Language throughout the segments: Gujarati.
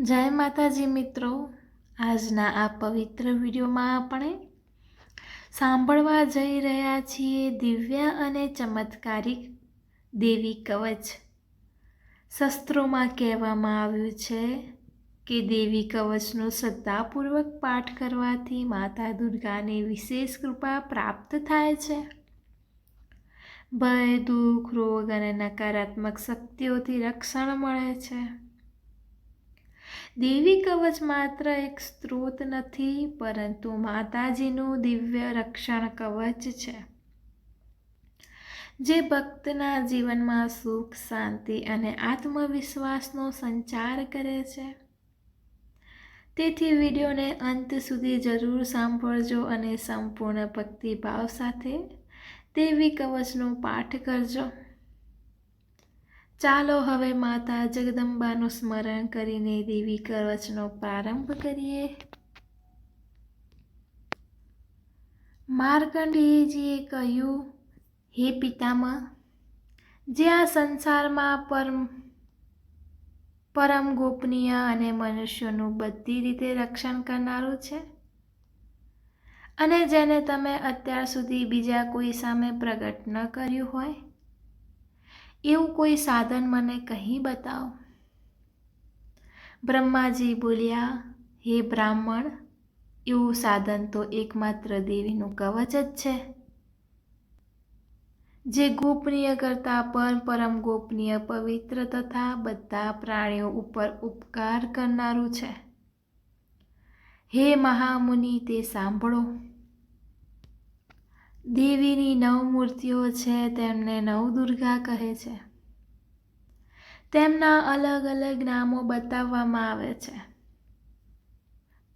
જય માતાજી મિત્રો, આજના આ પવિત્ર વિડીયોમાં આપણે સાંભળવા જઈ રહ્યા છીએ દિવ્ય અને ચમત્કારિક દેવી કવચ. શાસ્ત્રોમાં કહેવામાં આવ્યું છે કે દેવી કવચનો શ્રદ્ધાપૂર્વક પાઠ કરવાથી માતા દુર્ગાની વિશેષ કૃપા પ્રાપ્ત થાય છે. ભય, દુઃખ, રોગ અને નકારાત્મક શક્તિઓથી રક્ષણ મળે છે. દેવી કવચ માત્ર એક સ્ત્રોત નથી, પરંતુ માતાજીનું દિવ્ય રક્ષણ કવચ છે, જે ભક્તના જીવનમાં સુખ, શાંતિ અને આત્મવિશ્વાસનો સંચાર કરે છે. તેથી વિડીયોને અંત સુધી જરૂર સાંભળજો અને સંપૂર્ણ ભક્તિભાવ સાથે દેવી કવચનો પાઠ કરજો. ચાલો હવે માતા જગદંબાનું સ્મરણ કરીને દેવી કવચનો પ્રારંભ કરીએ. માર્કંડેયજીએ કહ્યું, હે પિતામહ, જે આ સંસારમાં પરમ ગોપનીય અને મનુષ્યોનું બધી રીતે રક્ષણ કરનારું છે, અને જેને તમે અત્યાર સુધી બીજા કોઈ સામે પ્રગટ ન કર્યું હોય, એવું કોઈ સાધન મને કહી બતાવો. બ્રહ્માજી બોલ્યા, હે બ્રાહ્મણ, એવું સાધન તો એકમાત્ર દેવીનું કવચ જ છે, જે ગોપનીય કરતાં પણ પરમ ગોપનીય, પવિત્ર તથા બધા પ્રાણીઓ ઉપર ઉપકાર કરનારું છે. હે મહામુનિ, તે સાંભળો. દેવીની 9 મૂર્તિઓ છે, તેમને નવદુર્ગા કહે છે. તેમના અલગ અલગ નામો બતાવવામાં આવે છે.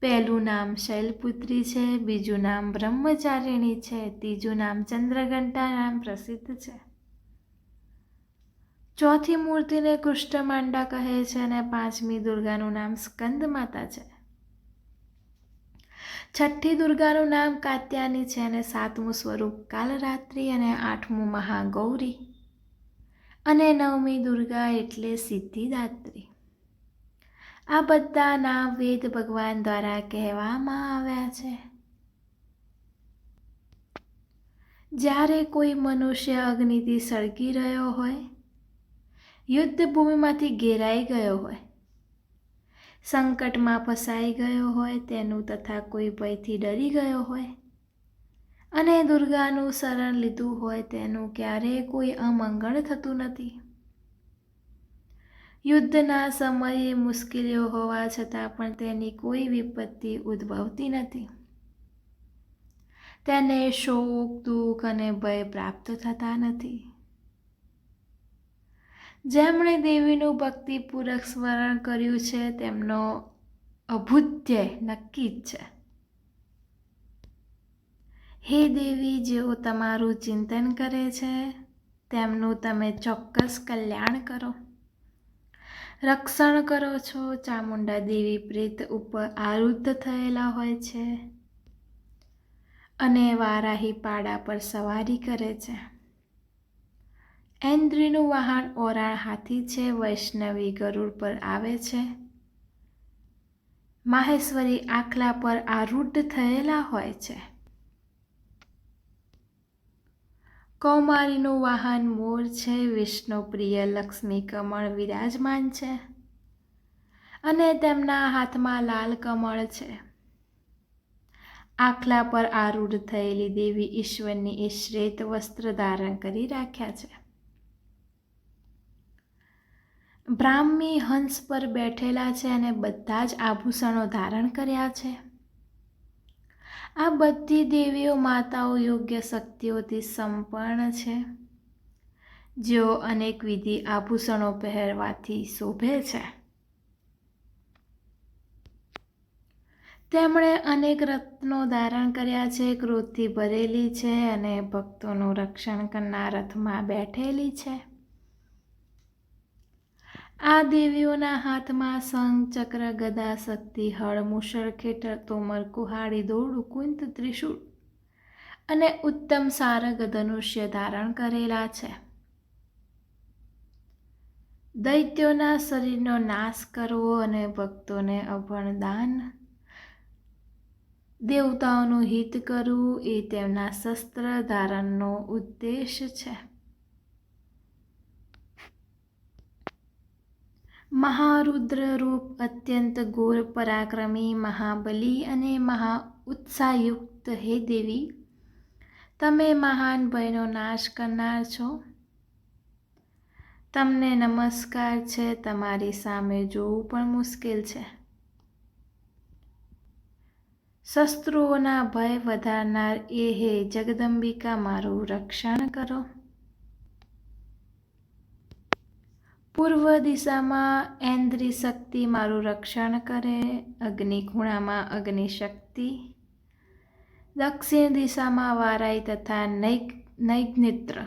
પહેલું નામ શૈલપુત્રી છે, બીજું નામ બ્રહ્મચારિણી છે, ત્રીજું નામ ચંદ્રઘંટા નામ પ્રસિદ્ધ છે. ચોથી મૂર્તિને કુષ્ઠમાંડા કહે છે અને પાંચમી દુર્ગાનું નામ સ્કંદ માતા છે. છઠ્ઠી દુર્ગાનું નામ કાત્યાની છે અને સાતમું સ્વરૂપ કાલરાત્રિ અને આઠમું મહાગૌરી અને નવમી દુર્ગા એટલે સિદ્ધિદાત્રી. આ બધા નામ વેદ ભગવાન દ્વારા કહેવામાં આવ્યા છે. જ્યારે કોઈ મનુષ્ય અગ્નિથી સળગી રહ્યો હોય, યુદ્ધ ભૂમિમાંથી ઘેરાઈ ગયો હોય, સંકટમાં ફસાઈ ગયો હોય તેનું તથા કોઈ ભયથી ડરી ગયો હોય અને દુર્ગાનું શરણ લીધું હોય તેનું ક્યારેય કોઈ અમંગળ થતું નથી. યુદ્ધના સમયે મુશ્કેલીઓ હોવા છતાં પણ તેની કોઈ વિપત્તિ ઉદ્ભવતી નથી. તેને શોક, દુઃખ અને ભય પ્રાપ્ત થતા નથી. જેમણે દેવીનું ભક્તિપૂર્વક સ્મરણ કર્યું છે તેમનો અભુત્ય નક્કી જ છે. હે દેવી, જેઓ તમારું ચિંતન કરે છે તેમનું તમે ચોક્કસ કલ્યાણ કરો, રક્ષણ કરો છો. ચામુંડા દેવી પ્રેત ઉપર આરુદ્ધ થયેલા હોય છે અને વારાહી પાડા પર સવારી કરે છે. ઐન્દ્રીનું વાહન ઓરાણ હાથી છે, વૈષ્ણવી ગરુડ પર આવે છે, માહેશ્વરી આખલા પર આરૂઢ થયેલા હોય છે. કૌમારીનું વાહન મોર છે, વિષ્ણુ પ્રિય લક્ષ્મી કમળ વિરાજમાન છે અને તેમના હાથમાં લાલ કમળ છે. આખલા પર આરૂઢ થયેલી દેવી ઈશ્વરની એ શ્વેત વસ્ત્ર ધારણ કરી રાખ્યા છે. બ્રાહ્મી હંસ પર બેઠેલા છે અને બધા જ આભૂષણો ધારણ કર્યા છે. આ બધી દેવીઓ માતાઓ યોગ્ય શક્તિઓથી સંપન્ન છે, જેઓ અનેકવિધ આભૂષણો પહેરવાથી શોભે છે. તેમણે અનેક રત્નો ધારણ કર્યા છે, ક્રોધથી ભરેલી છે અને ભક્તોનું રક્ષણ કરનાર રથમાં બેઠેલી છે. આ દેવીઓના હાથમાં શંખ, ચક્ર, ગદા, શક્તિ, હળ, મૂષળ, ખેટર, તોમર, કુહાડી, દોરડું, કુંત, ત્રિશૂળ અને ઉત્તમ સારંગ ધનુષ્ય ધારણ કરેલા છે. દૈત્યોના શરીરનો નાશ કરવો અને ભક્તોને અભણ દાન, દેવતાઓનું હિત કરવું એ તેમના શસ્ત્ર ધારણનો ઉદ્દેશ છે. મહારુદ્ર રૂપ, અત્યંત ઘોર પરાક્રમી, મહાબલી અને મહા ઉત્સાહયુક્ત હે દેવી, તમે મહાન ભયનો નાશ કરનાર છો. તમને નમસ્કાર છે. તમારી સામે જોવું પણ મુશ્કેલ છે. શત્રુઓના ભય વધારનાર એ હે જગદંબિકા, મારું રક્ષણ કરો. પૂર્વ દિશામાં ઐન્દ્રી શક્તિ મારું રક્ષણ કરે. અગ્નિ ખૂણામાં અગ્નિ શક્તિ, દક્ષિણ દિશામાં વારાઈ તથા નૈગ્નિત્ર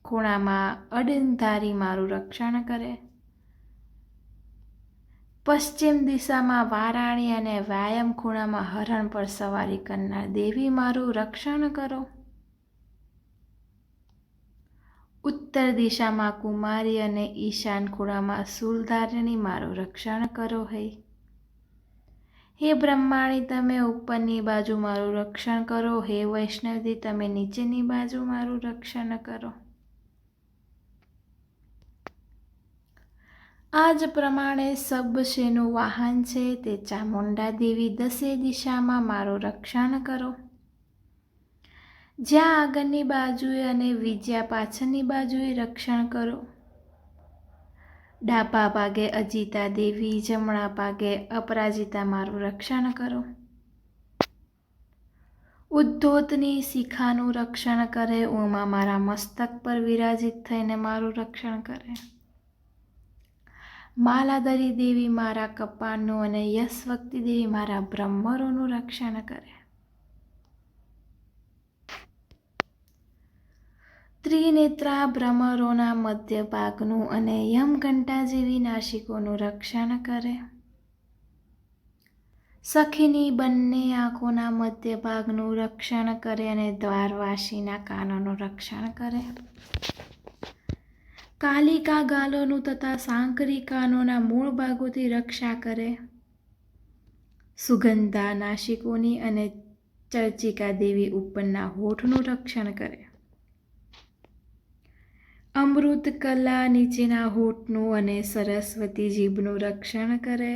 ખૂણામાં અડંધારી મારું રક્ષણ કરે. પશ્ચિમ દિશામાં વારાણી અને વ્યાયામ ખૂણામાં હરણ પર સવારી કરનાર દેવી મારું રક્ષણ કરો. ઉત્તર દિશામાં કુમારી અને ઈશાન ખૂણામાં શૂલધારિણી મારું રક્ષણ કરો. હે બ્રહ્માણી, તમે ઉપરની બાજુ મારું રક્ષણ કરો. હે વૈષ્ણવી, તમે નીચેની બાજુ મારું રક્ષણ કરો. આ જ પ્રમાણે સબશેનું વાહન છે તે ચામુંડા દેવી, દસે દિશામાં મારું રક્ષણ કરો. જ્યાં આગળની બાજુએ અને વિજયા પાછળની બાજુએ રક્ષણ કરો. ડાબા ભાગે અજિતા દેવી, જમણા ભાગે અપરાજિતા મારું રક્ષણ કરો. ઉદ્ધોતની શિખાનું રક્ષણ કરે. ઉમા મારા મસ્તક પર વિરાજિત થઈને મારું રક્ષણ કરે. માલાધરી દેવી મારા કપાળનું અને યશવંતી દેવી મારા બ્રહ્મરોનું રક્ષણ કરે. ત્રિનેત્રા ભ્રમરોના મધ્ય ભાગનું અને યમઘંટા જેવી નાસિકોનું રક્ષણ કરે. સખીની બંને આંખોના મધ્ય ભાગનું રક્ષણ કરે અને દ્વારવાસીના કાનોનું રક્ષણ કરે. કાલિકા ગાલોનું તથા સાંકરી કાનોના મૂળ ભાગોથી રક્ષા કરે. સુગંધા નાસિકોની અને ચર્ચિકા દેવી ઉપરના હોઠનું રક્ષણ કરે. અમૃત કલા નીચેના હોઠનું અને સરસ્વતી જીભનું રક્ષણ કરે.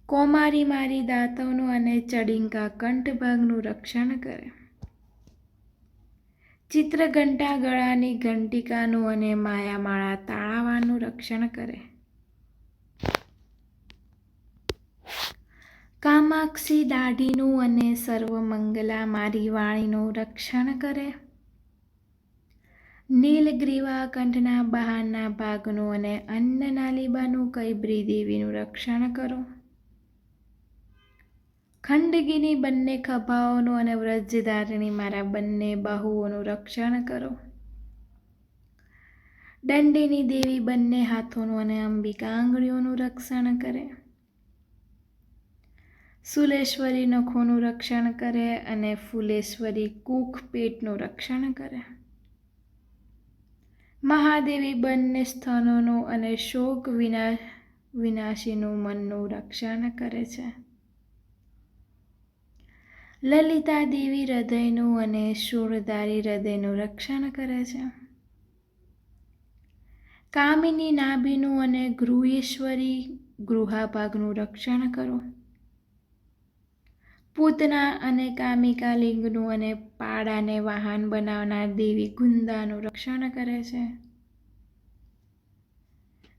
કૌમારી મારી દાંતોનું અને ચડિંકા કંઠ ભાગનું રક્ષણ કરે. ચિત્રઘંટા ગળાની ઘંટિકાનું અને માયામાળા તાળાવાળનું રક્ષણ કરે. કામાક્ષી દાઢીનું અને સર્વમંગલા મારી વાણીનું રક્ષણ કરે. નીલગ્રીવા કંઠના બહારના ભાગનું અને અન્નનાલિબાનું કૈબ્રી દેવીનું રક્ષણ કરો. ખંડગીની બંને ખભાઓનું અને વ્રજધારિણી મારા બંને બાહુઓનું રક્ષણ કરો. દંડિની દેવી બંને હાથોનું અને અંબિકા આંગળીઓનું રક્ષણ કરે. શૂલેશ્વરી નખોનું રક્ષણ કરે અને ફૂલેશ્વરી કુખ પેટનું રક્ષણ કરે. મહાદેવી બંને સ્થાનોનું અને શોક વિનાશીનું મનનું રક્ષણ કરે છે. લલિતા દેવી હૃદયનું અને શૂળધારી હૃદયનું રક્ષણ કરે છે. કામિની નાભીનું અને ગૃહેશ્વરી ગૃહાભાગનું રક્ષણ કરો. પૂતના અને કામિકા લિંગનું અને પાડાને વાહન બનાવનાર દેવી ગુંદાનું રક્ષણ કરે છે.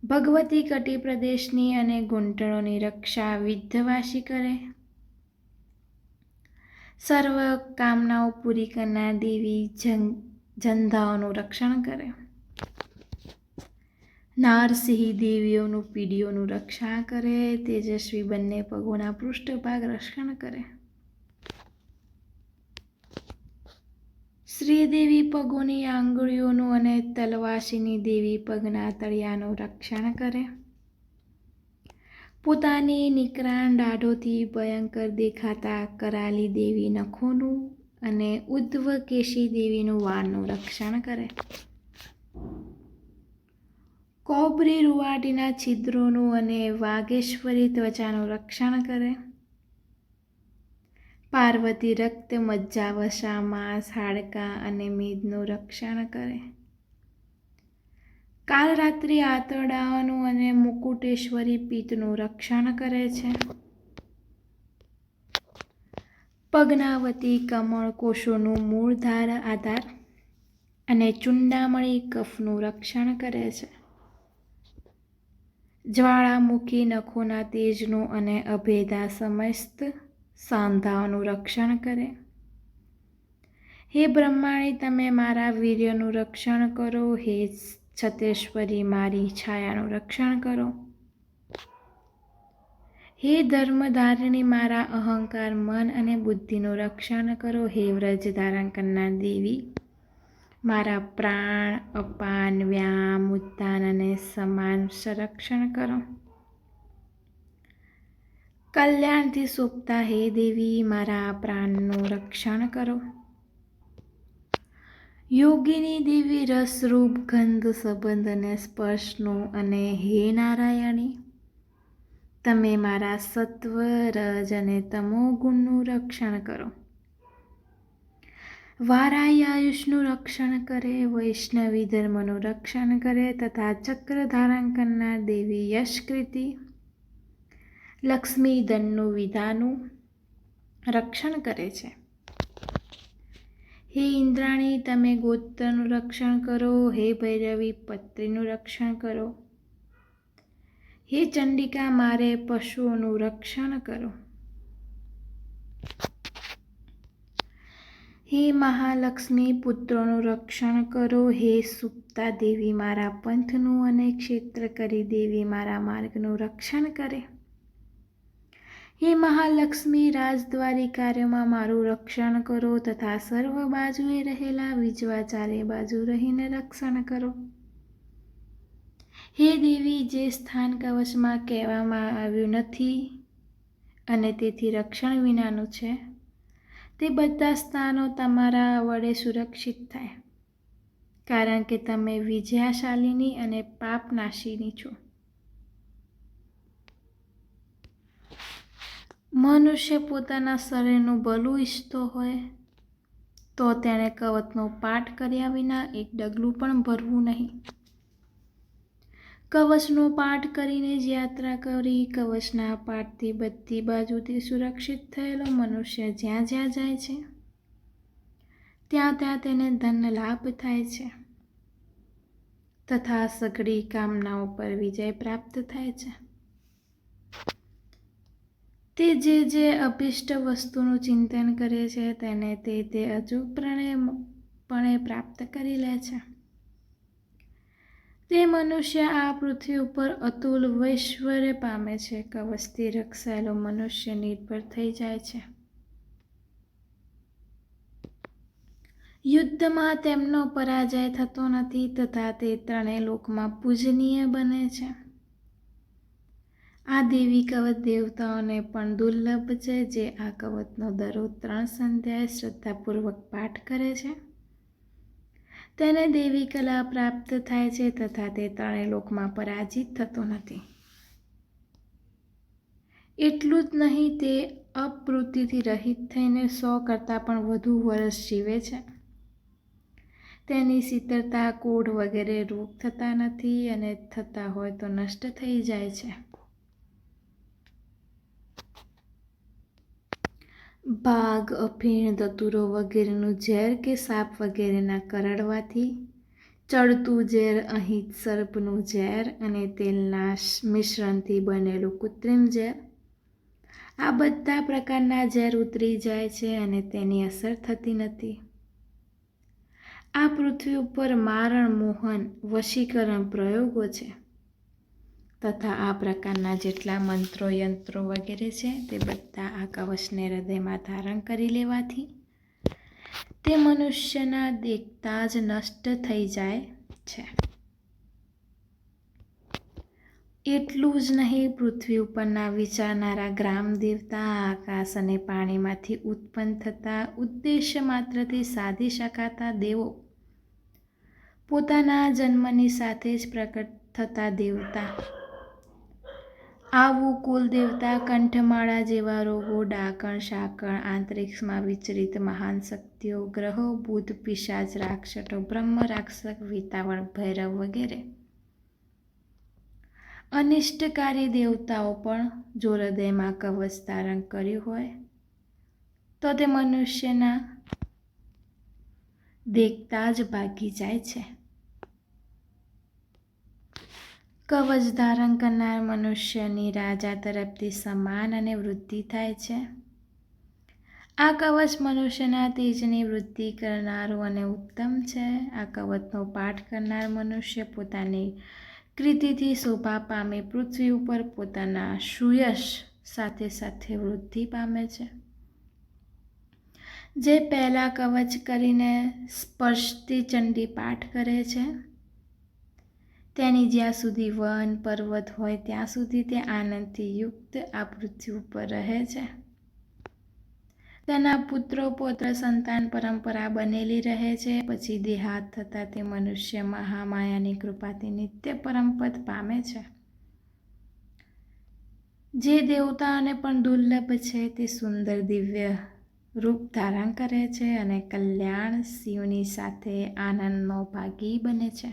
ભગવતી કટી પ્રદેશની અને ઘૂંટણોની રક્ષા વિંધ્યવાસી કરે. સર્વ કામનાઓ પૂરી કરનાર દેવી જંધાઓનું રક્ષણ કરે. નારસિંહ દેવીઓનું પીડીઓનું રક્ષણ કરે. તેજસ્વી બંને પગોના પૃષ્ઠભાગ રક્ષણ કરે. શ્રીદેવી પગોની આંગળીઓનું અને તલવાસીની દેવી પગના તળિયાનું રક્ષણ કરે. પોતાની નિકરાણ દાઢોથી ભયંકર દેખાતા કરાલી દેવી નખોનું અને ઉદ્ધવકેશી દેવીનું વાળનું રક્ષણ કરે. કોબરી રૂવાટીના છિદ્રોનું અને વાઘેશ્વરી ત્વચાનું રક્ષણ કરે. પાર્વતી રક્ત, મજ્જા, વસા, માંસ, હાડકાં અને મેદનું રક્ષણ કરે. કાલરાત્રિ આંતરડાઓનું અને મુકુટેશ્વરી પિત્તનું રક્ષણ કરે છે. પદ્માવતી કમળ કોષોનું મૂળધાર આધાર અને ચૂંડામણી કફનું રક્ષણ કરે છે. જ્વાળામુખી નખોના તેજનું અને અભેદા સમસ્ત સાંધાઓનું રક્ષણ કરે. હે બ્રહ્માણી, તમે મારા વીર્યનું રક્ષણ કરો. હે છતેશ્વરી, મારી છાયાનું રક્ષણ કરો. હે ધર્મધારિણી, મારા અહંકાર, મન અને બુદ્ધિનું રક્ષણ કરો. હે વ્રજ ધારણ કરનાર દેવી, મારા પ્રાણ, અપાન, વ્યામ, ઉત્થાન અને સમાન સંરક્ષણ કરો. કલ્યાણથી શોભતા હે દેવી, મારા પ્રાણનું રક્ષણ કરો. યોગિની દેવી, રસ, રૂપ, ગંધ, સંબંધ અને સ્પર્શનું અને હે નારાયણી, તમે મારા સત્વ, રજ અને તમો ગુણનું રક્ષણ કરો. વારાહી આયુષનું રક્ષણ કરે, વૈષ્ણવી ધર્મનું રક્ષણ કરે તથા ચક્ર ધારણ કરનાર દેવી યશકીર્તિ, લક્ષ્મી ધનનું વિધાનું રક્ષણ કરે છે. હે ઇન્દ્રાણી, તમે ગોત્રનું રક્ષણ કરો. હે ભૈરવી, પત્રીનું રક્ષણ કરો. હે ચંડિકા, મારે પશુઓનું રક્ષણ કરો. હે મહાલક્ષ્મી, પુત્રોનું રક્ષણ કરો. હે સુપ્તા દેવી, મારા પંથનું અને ક્ષેત્રકરી દેવી, મારા માર્ગનું રક્ષણ કરે. હે મહાલક્ષ્મી, રાજદ્વારી કાર્યોમાં મારું રક્ષણ કરો તથા સર્વ બાજુએ રહેલા વિજવા ચારે બાજુ રહીને રક્ષણ કરો. હે દેવી, જે સ્થાન કવચમાં કહેવામાં આવ્યું નથી અને તેથી રક્ષણ વિનાનું છે, તે બધા સ્થાનો તમારા વડે સુરક્ષિત થાય, કારણ કે તમે વિજયાશાલિની અને પાપનાશિની છો. મનુષ્ય પોતાના શરીરનું ભલું ઈચ્છતો હોય તો તેણે કવચનો પાઠ કર્યા વિના એક ડગલું પણ ભરવું નહીં. કવચનો પાઠ કરીને જ યાત્રા કરી. કવચના પાઠથી બધી બાજુથી સુરક્ષિત થયેલો મનુષ્ય જ્યાં જ્યાં જાય છે ત્યાં ત્યાં તેને ધન લાભ થાય છે તથા સઘળી કામનાઓ પર વિજય પ્રાપ્ત થાય છે. તે જે અભિષ્ટ વસ્તુનું ચિંતન કરે છે તેને તે અચૂકપણે પ્રાપ્ત કરી લે છે. તે મનુષ્ય આ પૃથ્વી ઉપર અતુલ વૈશ્વર્ય પામે છે. કવચથી રક્ષાયેલો મનુષ્ય નિર્ભર થઈ જાય છે. યુદ્ધમાં તેમનો પરાજય થતો નથી તથા તે ત્રણેય લોકમાં પૂજનીય બને છે. આ દેવી કવચ દેવતાઓને પણ દુર્લભ છે. જે આ કવચનો દરરોજ 3 સંધ્યાએ શ્રદ્ધાપૂર્વક પાઠ કરે છે તેને દેવી કલા પ્રાપ્ત થાય છે તથા તે ત્રણેય લોકમાં પરાજિત થતો નથી. એટલું જ નહીં, તે અપમૃત્યુથી રહિત થઈને 100 કરતાં પણ વધુ વર્ષ જીવે છે. તેની શીતળતા, કોઢ વગેરે રોગ થતા નથી અને થતા હોય તો નષ્ટ થઈ જાય છે. ભાગ, અફીણ, ધતૂરો વગેરેનું ઝેર કે સાપ વગેરેના કરડવાથી, ચડતું ઝેર, અહીં સર્પનું ઝેર અને તેલના મિશ્રણથી બનેલું કૃત્રિમ ઝેર, આ બધા પ્રકારના ઝેર ઉતરી જાય છે અને તેની અસર થતી નથી. આ પૃથ્વી ઉપર મારણ, મોહન, વશીકરણ પ્રયોગો છે તથા આ પ્રકારના જેટલા મંત્રો, યંત્રો વગેરે છે તે બધા આ કવચને હૃદયમાં ધારણ કરી લેવાથી તે મનુષ્યના દેખતા જ નષ્ટ થઈ જાય છે. એટલું જ નહીં, પૃથ્વી ઉપરના વિચારનારા ગ્રામ દેવતા, આકાશ અને પાણીમાંથી ઉત્પન્ન થતા ઉદ્દેશ્ય માત્રથી સાધી શકાતા દેવો પોતાના જન્મની સાથે જ પ્રકટ થતા દેવતા. આવું કુલ દેવતા કંઠમાળા જેવા રોગો, ડાકણ શાકણ, આંતરિક્ષમાં વિચરિત મહાન શક્તિઓ, ગ્રહો, ભૂત, પિશાચ, રાક્ષસો, બ્રહ્મ, રાક્ષસ, વિતાવળ, ભૈરવ વગેરે અનિષ્ટકારી દેવતાઓ પણ જો હૃદયમાં કવચ ધારણ કર્યું હોય તો તે મનુષ્યના દેખતા જ ભાગી જાય છે. કવચ ધારણ કરનાર મનુષ્યની રાજા તરફથી સન્માન અને વૃદ્ધિ થાય છે. આ કવચ મનુષ્યના તેજની વૃદ્ધિ કરનારું અને ઉત્તમ છે. આ કવચનો પાઠ કરનાર મનુષ્ય પોતાની કીર્તિથી શોભા પામી પૃથ્વી ઉપર પોતાના સુયશ સાથે સાથે વૃદ્ધિ પામે છે. જે પહેલા કવચ કરીને સ્પર્શતી ચંડી પાઠ કરે છે તેની જ્યાં સુધી વન પર્વત હોય ત્યાં સુધી તે આનંદથી યુક્ત આ પૃથ્વી ઉપર રહે છે. તેના પુત્રો પૌત્ર સંતાન પરંપરા બનેલી રહે છે. પછી દેહાંત થતાં તે મનુષ્ય મહામાયાની કૃપાથી નિત્ય પરમપદ પામે છે. જે દેવતાઓને પણ દુર્લભ છે તે સુંદર દિવ્ય રૂપ ધારણ કરે છે અને કલ્યાણ શિવની સાથે આનંદનો ભાગી બને છે.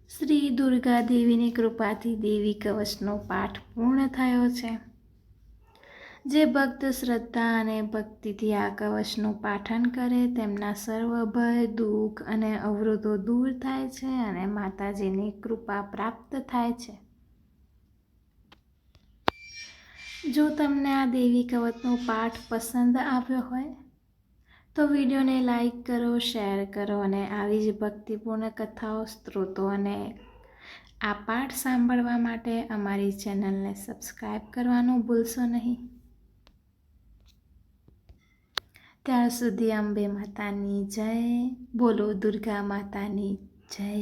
શ્રી દુર્ગા દેવીની કૃપાથી દેવી કવચનો પાઠ પૂર્ણ થયો છે. જે ભક્ત શ્રદ્ધા અને ભક્તિથી આ કવચનું પાઠન કરે તેમના સર્વ ભય, દુઃખ અને અવરોધો દૂર થાય છે અને માતાજીની કૃપા પ્રાપ્ત થાય છે. જો તમને આ દેવી કવચનો પાઠ પસંદ આવ્યો હોય તો વિડીયોને લાઈક કરો, શેર કરો અને આવી જ ભક્તિપૂર્ણ કથાઓ, સ્ત્રોતો અને આ પાઠ સાંભળવા માટે અમારી ચેનલને સબસ્ક્રાઈબ કરવાનું ભૂલશો નહીં. ત્યાર સુધી અંબે માતાની જય. બોલો દુર્ગા માતાની જય.